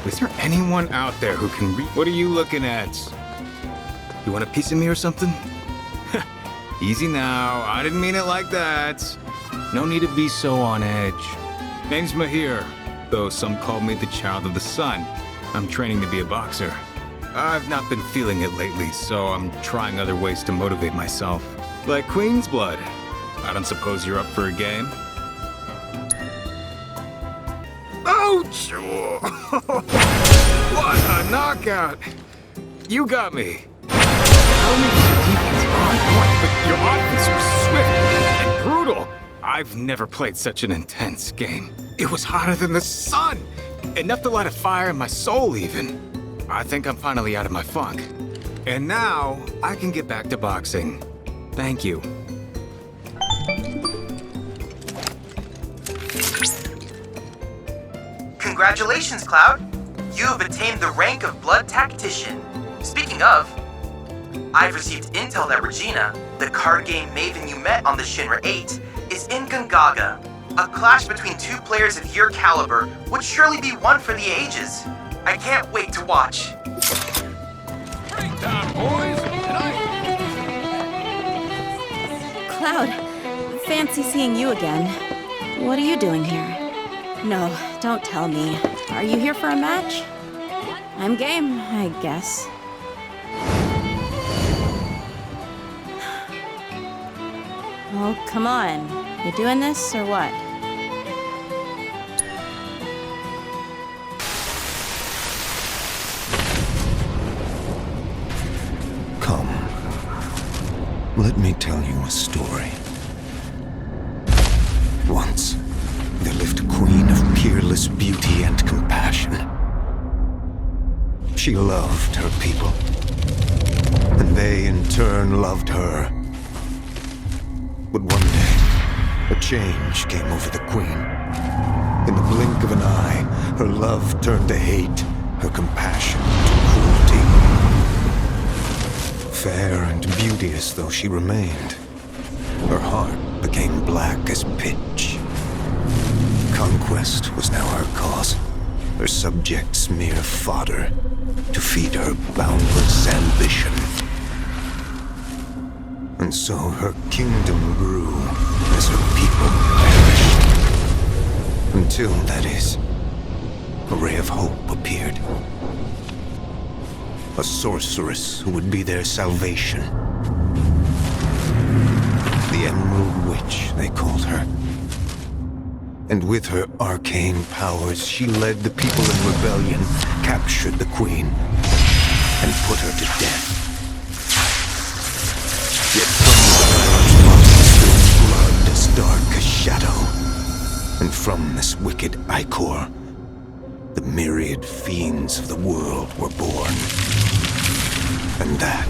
Is there anyone out there who can read? What are you looking at? You want a piece of me or something? Easy now, I didn't mean it like that. No need to be so on edge. Name's Mahir, though some call me the child of the sun. I'm training to be a boxer. I've not been feeling it lately, so I'm trying other ways to motivate myself. Like Queen's Blood. I don't suppose you're up for a game? Ouch! What a knockout! You got me. Not only was your defense on point, but your offense was swift and brutal. I've never played such an intense game. It was hotter than the sun! Enough to light a fire in my soul, even. I think I'm finally out of my funk. And now, I can get back to boxing. Thank you. Congratulations, Cloud! You have attained the rank of Blood Tactician. Speaking of, I've received intel that Regina, the card game maven you met on the Shinra 8, is in Gongaga. A clash between two players of your caliber would surely be one for the ages. I can't wait to watch. Break time, boys! Cloud, fancy seeing you again. What are you doing here? No, don't tell me. Are you here for a match? I'm game, I guess. Oh, come on. You doing this or what? Come. Let me tell you a story. Once, there lived a queen of peerless beauty and compassion. She loved her people, and they in turn loved her. But one day, a change came over the queen. In the blink of an eye, her love turned to hate, her compassion to cruelty. Fair and beauteous though she remained, her heart became black as pitch. Conquest was now her cause, her subjects mere fodder to feed her boundless ambition. And so her kingdom grew as her people perished. Until, that is, a ray of hope appeared. A sorceress who would be their salvation. The Emerald Witch, they called her. And with her arcane powers, she led the people in rebellion, captured the queen, and put her to death. Yet from the bodies spilled blood as dark as shadow. And from this wicked ichor, the myriad fiends of the world were born. And that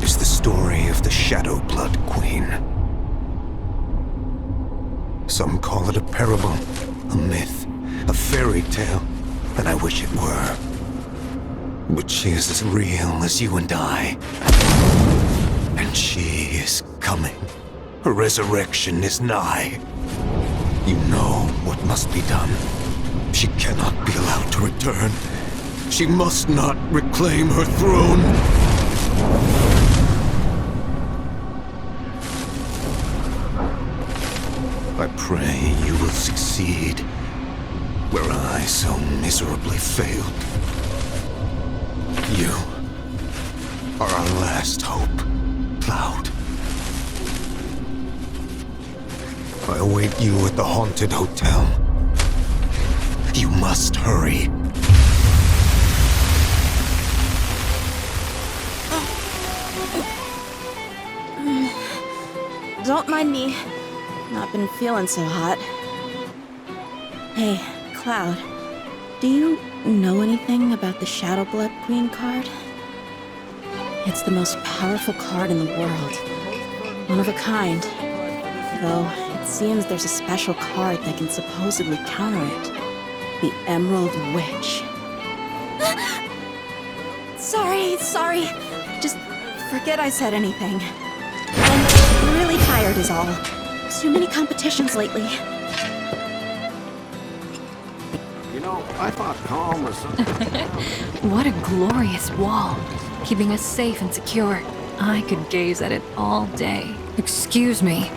is the story of the Shadowblood Queen. Some call it a parable, a myth, a fairy tale, and I wish it were. But she is as real as you and I. And she is coming. Her resurrection is nigh. You know what must be done. She cannot be allowed to return. She must not reclaim her throne. I pray you will succeed where I so miserably failed. You are our last hope, Cloud. I await you at the haunted hotel. You must hurry. Don't mind me. Not been feeling so hot. Hey, Cloud. Do you know anything about the Shadowblood Queen card? It's the most powerful card in the world. One of a kind. Though, it seems there's a special card that can supposedly counter it. The Emerald Witch. Sorry. Just forget I said anything. I'm really tired is all. Too many competitions lately. You know, I thought calm was something. What a glorious wall, keeping us safe and secure. I could gaze at it all day. Excuse me.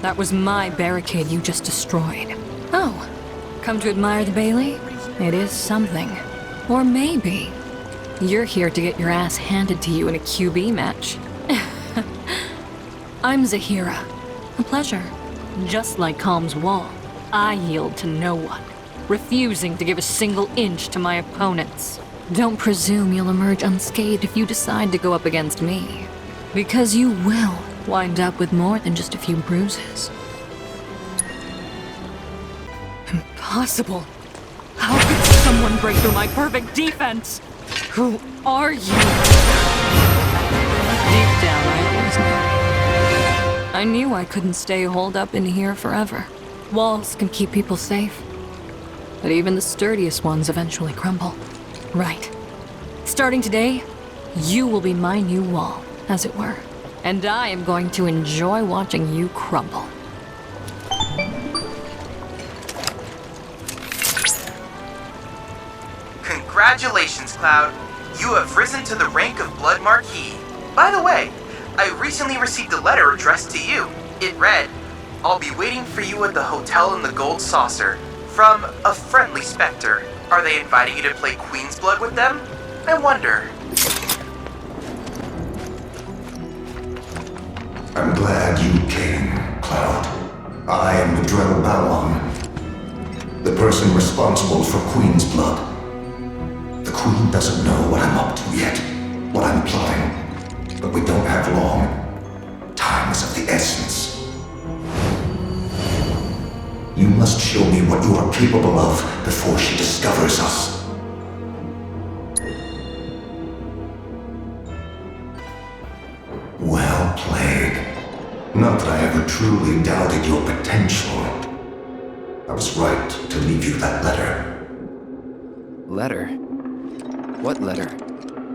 That was my barricade you just destroyed. Oh, come to admire the Bailey? It is something. Or maybe you're here to get your ass handed to you in a QB match. I'm Zahira. A pleasure. Just like Calm's wall, I yield to no one, refusing to give a single inch to my opponents. Don't presume you'll emerge unscathed if you decide to go up against me, because you will wind up with more than just a few bruises. Impossible. How could someone break through my perfect defense? Who are you? Deep down, I always knew. I knew I couldn't stay holed up in here forever. Walls can keep people safe, but even the sturdiest ones eventually crumble. Right. Starting today, you will be my new wall, as it were. And I am going to enjoy watching you crumble. Congratulations, Cloud. You have risen to the rank of Blood Marquis. By the way, I recently received a letter addressed to you. It read, "I'll be waiting for you at the hotel in the Gold Saucer. From a friendly specter. Are they inviting you to play Queen's Blood with them? I wonder." I'm glad you came, Cloud. I am Madrell Balon, the person responsible for Queen's Blood. The Queen doesn't know what I'm up to yet, what I'm plotting, but we don't have long. Time is of the essence. You must show me what you are capable of before she discovers us. Well played. Not that I ever truly doubted your potential. I was right to leave you that letter. Letter? What letter?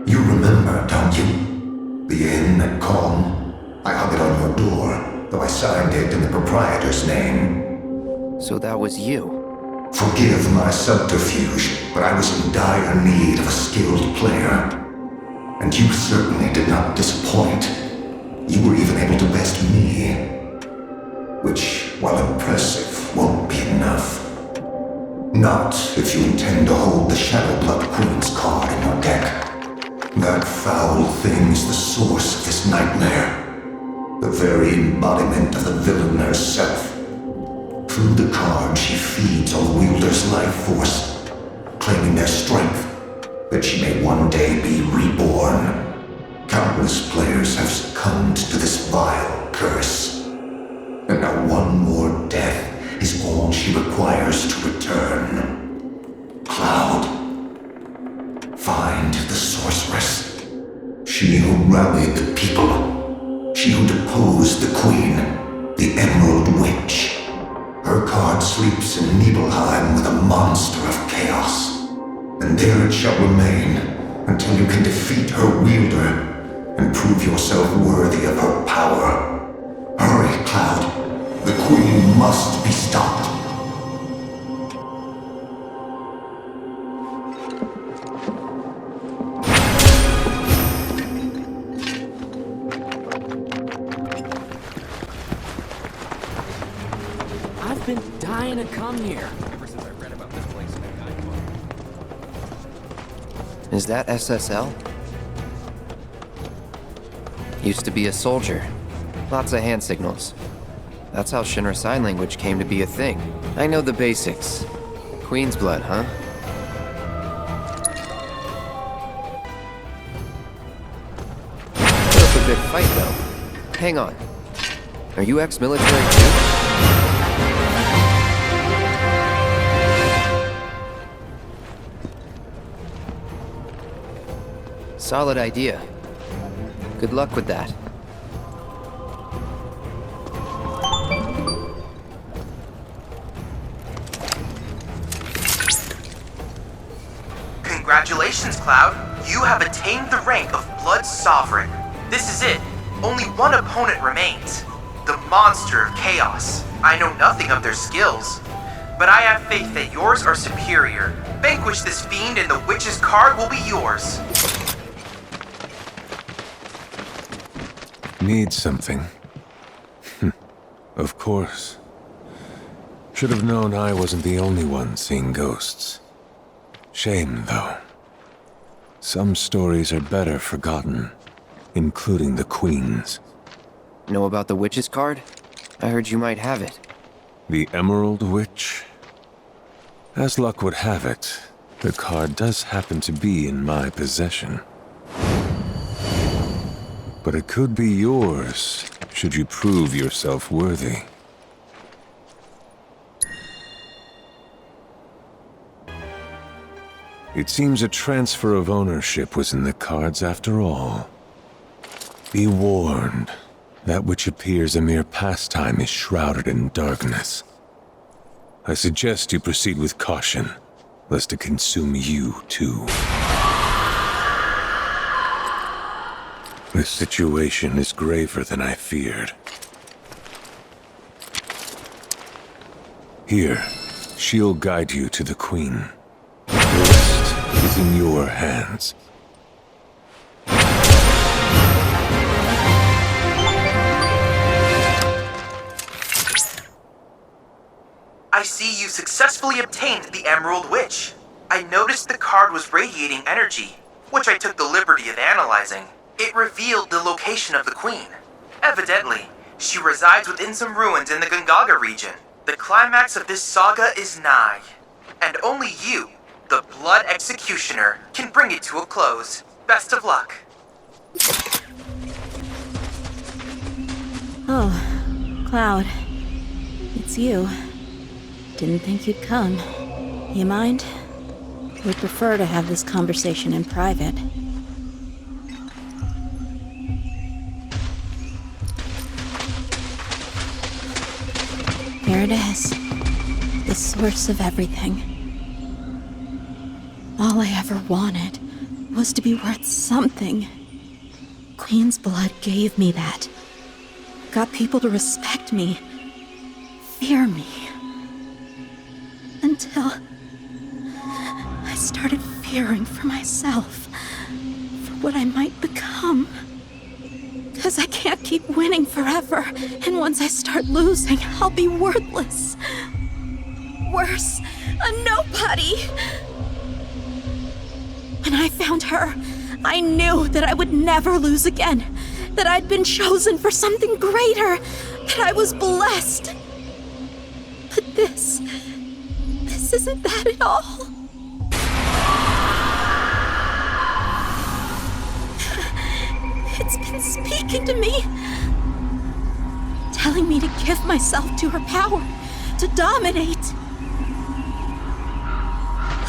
You remember, don't you? The inn at Calm. I hung it on your door, though I signed it in the proprietor's name. So that was you. Forgive my subterfuge, but I was in dire need of a skilled player. And you certainly did not disappoint. You were even able to best me. Which, while impressive, won't be enough. Not if you intend to hold the Shadowblood Queen's card in your deck. That foul thing is the source of this nightmare. The very embodiment of the villain herself. Through the card, she feeds on the wielder's life force, claiming their strength, that she may one day be reborn. Countless players have succumbed to this vile curse. And now one more death is all she requires to return. Cloud. Find the sorceress. She who rallied the people. She who deposed the queen, the Emerald Witch. Her card sleeps in Nibelheim with a monster of chaos. And there it shall remain until you can defeat her wielder and prove yourself worthy of her power. Hurry, Cloud. The Queen must be stopped. I've been dying to come here. Is that SSL? Used to be a soldier. Lots of hand signals. That's how Shinra Sign Language came to be a thing. I know the basics. Queen's Blood, huh? Put up a good fight, though. Hang on. Are you ex-military too? Solid idea. Good luck with that. Congratulations, Cloud. You have attained the rank of Blood Sovereign. This is it. Only one opponent remains. The Monster of Chaos. I know nothing of their skills, but I have faith that yours are superior. Vanquish this fiend and the witch's card will be yours. Need something? Of course. Should have known I wasn't the only one seeing ghosts. Shame, though. Some stories are better forgotten, including the Queen's. Know about the witch's card? I heard you might have it. The Emerald Witch? As luck would have it, the card does happen to be in my possession. But it could be yours, should you prove yourself worthy. It seems a transfer of ownership was in the cards after all. Be warned, that which appears a mere pastime is shrouded in darkness. I suggest you proceed with caution, lest it consume you too. The situation is graver than I feared. Here, she'll guide you to the Queen. The rest is in your hands. I see you successfully obtained the Emerald Witch. I noticed the card was radiating energy, which I took the liberty of analyzing. It revealed the location of the Queen. Evidently, she resides within some ruins in the Gongaga region. The climax of this saga is nigh, and only you, the Blood Executioner, can bring it to a close. Best of luck. Oh, Cloud. It's you. Didn't think you'd come. You mind? Would prefer to have this conversation in private. Here it is. The source of everything. All I ever wanted was to be worth something. Queen's blood gave me that. Got people to respect me, fear me. Until I started fearing for myself, for what I might become. Because I can't keep winning forever, and once I start losing, I'll be worthless. Worse, a nobody. When I found her, I knew that I would never lose again, that I'd been chosen for something greater, that I was blessed. But this isn't that at all. It's been speaking to me, telling me to give myself to her power, to dominate.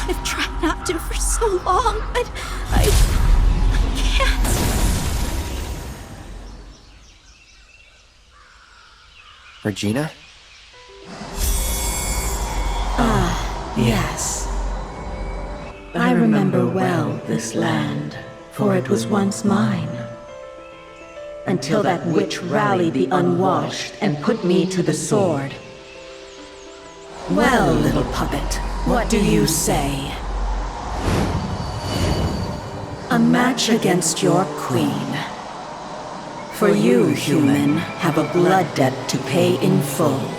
I've tried not to for so long, but I can't. Regina? Yes. I remember well this land, for it was once mine. Until that witch rallied the unwashed and put me to the sword. Well, little puppet, what do you say? A match against your queen. For you, human, have a blood debt to pay in full.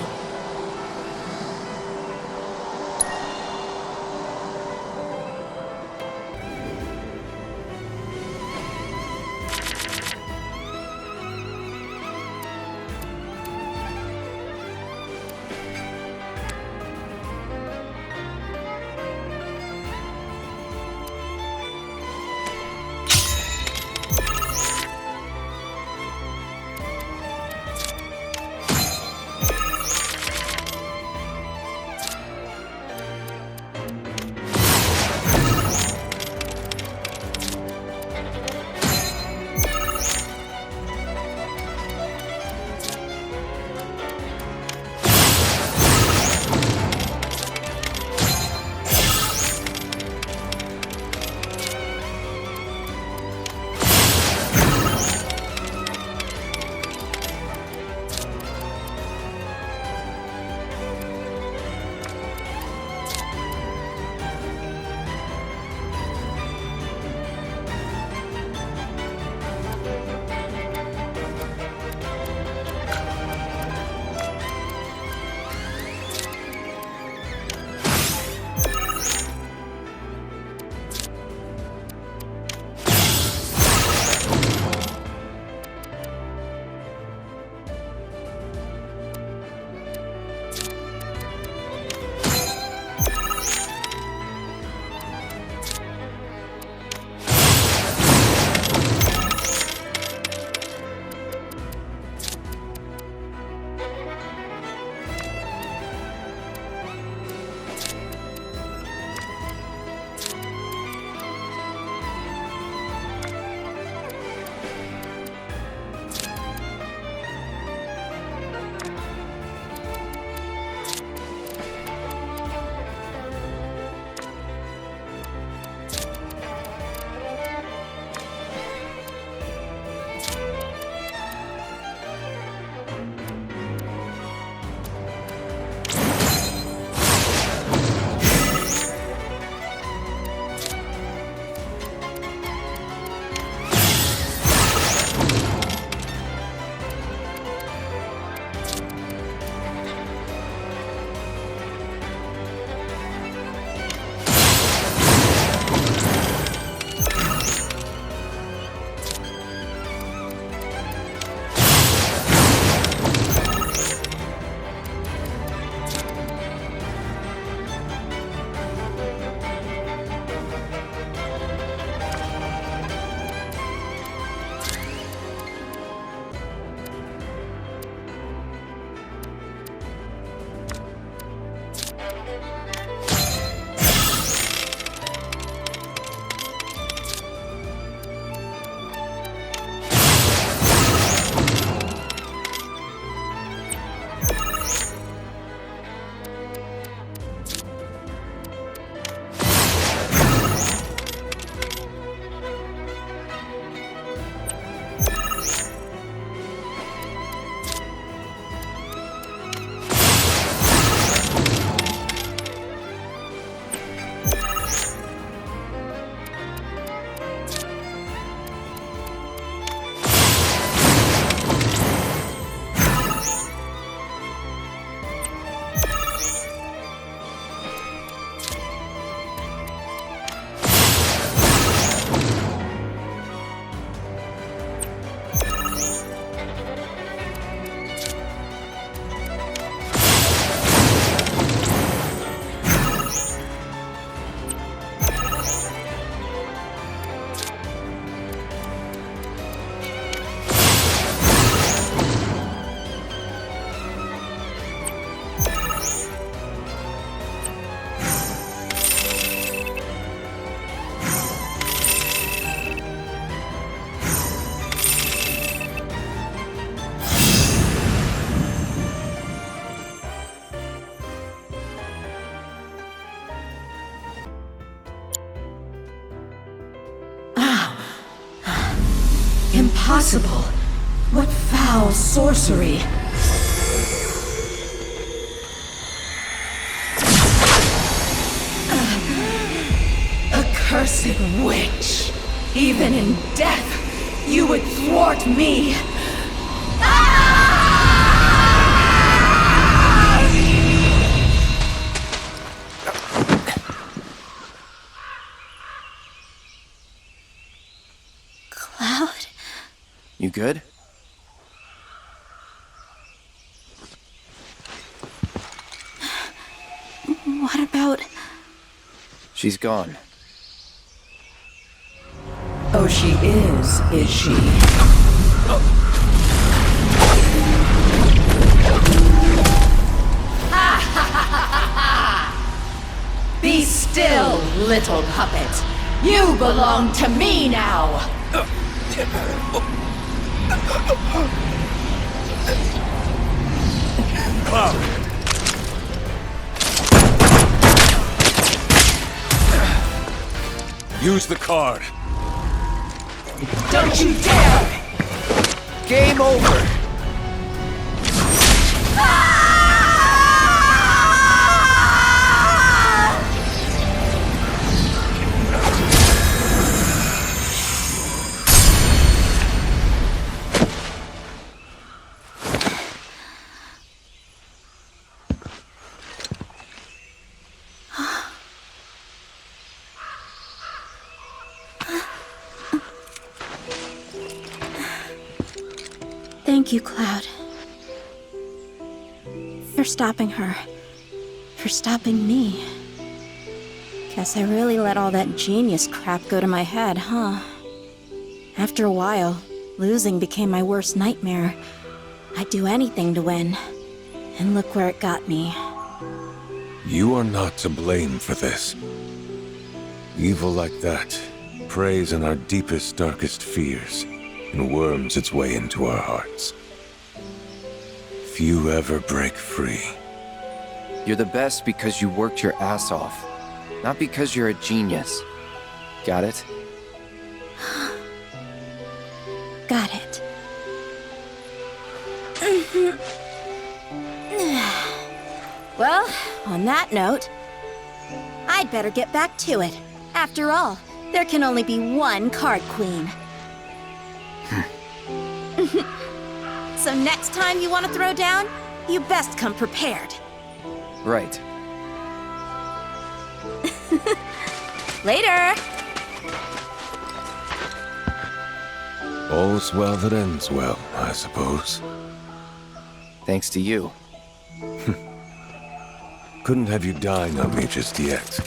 possible? What foul sorcery? Accursed witch! Even in death, you would thwart me! Cloud? You good? What about... She's gone. Oh, she is she? Be still, little puppet. You belong to me now! Use the card. Don't you dare! Game over! Thank you, Cloud. For stopping her. For stopping me. Guess I really let all that genius crap go to my head, huh? After a while, losing became my worst nightmare. I'd do anything to win. And look where it got me. You are not to blame for this. Evil like that preys on our deepest, darkest fears and worms its way into our hearts. Few ever break free. You're the best because you worked your ass off, not because you're a genius. Got it? Got it. Well, on that note, I'd better get back to it. After all, there can only be one card queen. So next time you want to throw down, you best come prepared. Right. Later! All's well that ends well, I suppose. Thanks to you. Couldn't have you dying on me just yet.